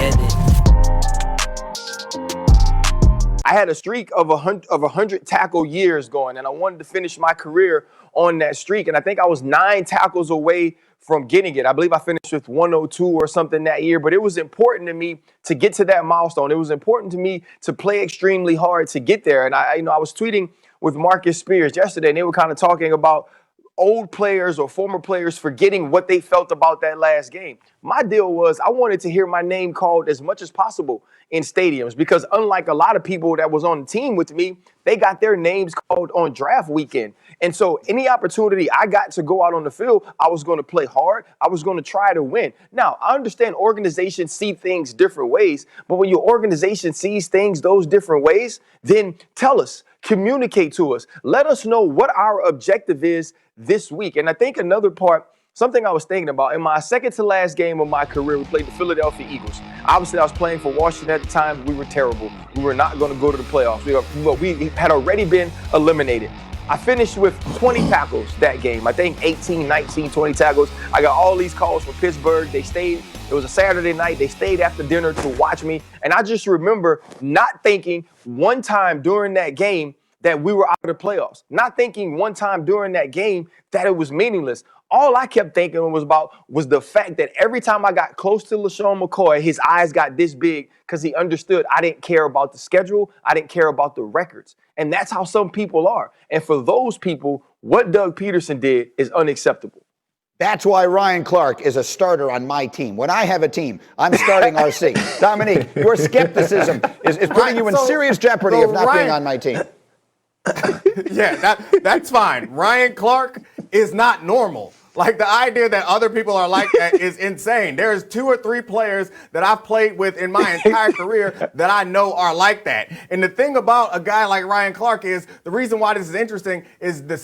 Get it. I had a streak of 100 tackle years going, and I wanted to finish my career on that streak. And I think I was 9 tackles away from getting it. I believe I finished with 102 or something that year, but it was important to me to get to that milestone. It was important to me to play extremely hard to get there. And I was tweeting with Marcus Spears yesterday, and they were kind of talking about old players or former players forgetting what they felt about that last game. My deal was I wanted to hear my name called as much as possible in stadiums because unlike a lot of people that was on the team with me, they got their names called on draft weekend. And so any opportunity I got to go out on the field, I was going to play hard. I was going to try to win. Now, I understand organizations see things different ways, but when your organization sees things those different ways, then tell us, communicate to us, let us know what our objective is this week. And I think another part, something I was thinking about, in my second to last game of my career, we played the Philadelphia Eagles. Obviously, I was playing for Washington at the time. We were terrible. We were not going to go to the playoffs. We had already been eliminated. I finished with 20 tackles that game. I think 18, 19, 20 tackles. I got all these calls from Pittsburgh. They stayed. It was a Saturday night. They stayed after dinner to watch me. And I just remember not thinking one time during that game that we were out of the playoffs. Not thinking one time during that game that it was meaningless. All I kept thinking was the fact that every time I got close to LaShawn McCoy, his eyes got this big because he understood I didn't care about the schedule. I didn't care about the records. And that's how some people are. And for those people, what Doug Peterson did is unacceptable. That's why Ryan Clark is a starter on my team. When I have a team, I'm starting RC. Dominique, your skepticism is putting you in serious jeopardy of not being on my team. Yeah, that's fine. Ryan Clark is not normal. Like, the idea that other people are like that is insane. There's 2 or 3 players that I've played with in my entire career that I know are like that. And the thing about a guy like Ryan Clark is, the reason why this is interesting is putting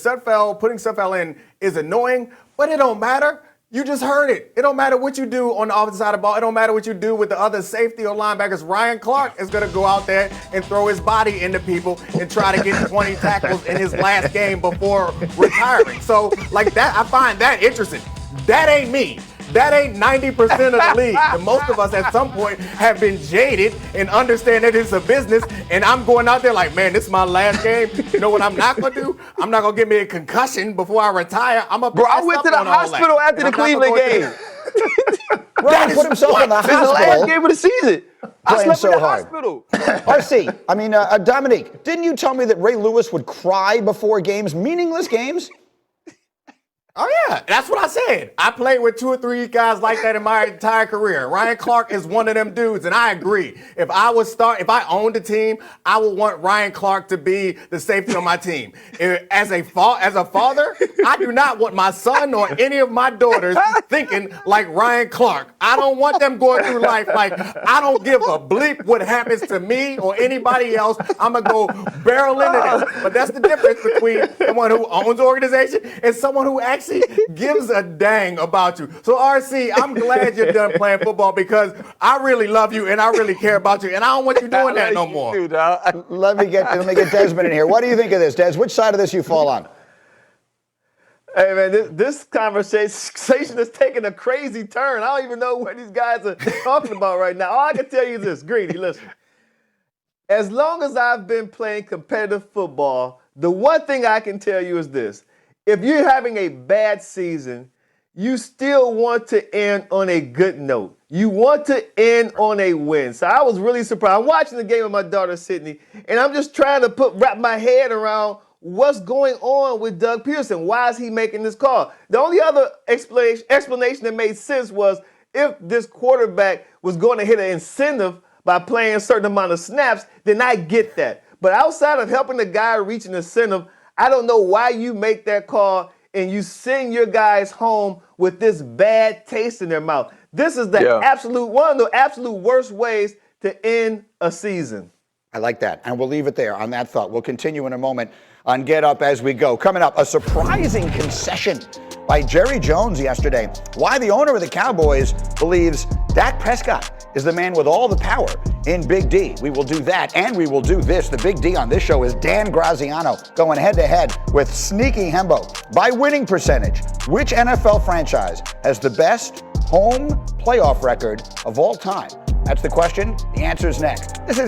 sudfeld in is annoying, but it don't matter. You just heard it. It don't matter what you do on the offensive side of the ball. It don't matter what you do with the other safety or linebackers. Ryan Clark is going to go out there and throw his body into people and try to get 20 tackles in his last game before retiring. So, like that, I find that interesting. That ain't me. That ain't 90% of the league. And most of us at some point have been jaded and understand that it's a business. And I'm going out there like, man, this is my last game. You know what I'm not going to do? I'm not going to get me a concussion before I retire. I went to the hospital after the Cleveland game. Ryan put himself in the hospital. This is the last game of the season. I slept so in the hard. hospital. RC, Dominique, didn't you tell me that Ray Lewis would cry before games, meaningless games? Oh, yeah, that's what I said. I played with 2 or 3 guys like that in my entire career. Ryan Clark is one of them dudes, and I agree. If I owned a team, I would want Ryan Clark to be the safety on my team. As a father, I do not want my son or any of my daughters thinking like Ryan Clark. I don't want them going through life like, I don't give a bleep what happens to me or anybody else. I'm going to go barrel into this. But that's the difference between someone who owns an organization and someone who actually gives a dang about you. So, RC, I'm glad you're done playing football because I really love you and I really care about you, and I don't want you doing that no more. Let me get Desmond in here. What do you think of this, Des? Which side of this you fall on? Hey, man, this conversation is taking a crazy turn. I don't even know what these guys are talking about right now. All I can tell you is this, Greedy, listen. As long as I've been playing competitive football, the one thing I can tell you is this. If you're having a bad season, you still want to end on a good note. You want to end on a win. So I was really surprised. I'm watching the game with my daughter, Sydney, and I'm just trying to wrap my head around what's going on with Doug Peterson. Why is he making this call? The only other explanation that made sense was if this quarterback was going to hit an incentive by playing a certain amount of snaps, then I get that. But outside of helping the guy reach an incentive, I don't know why you make that call and you send your guys home with this bad taste in their mouth. This is one of the absolute worst ways to end a season. I like that. And we'll leave it there on that thought. We'll continue in a moment on Get Up as we go. Coming up, a surprising concession by Jerry Jones yesterday. Why the owner of the Cowboys believes Dak Prescott is the man with all the power in Big D. We will do that, and we will do this. The Big D on this show is Dan Graziano going head-to-head with Sneaky Hembo. By winning percentage, which NFL franchise has the best home playoff record of all time? That's the question. The answer is next. This is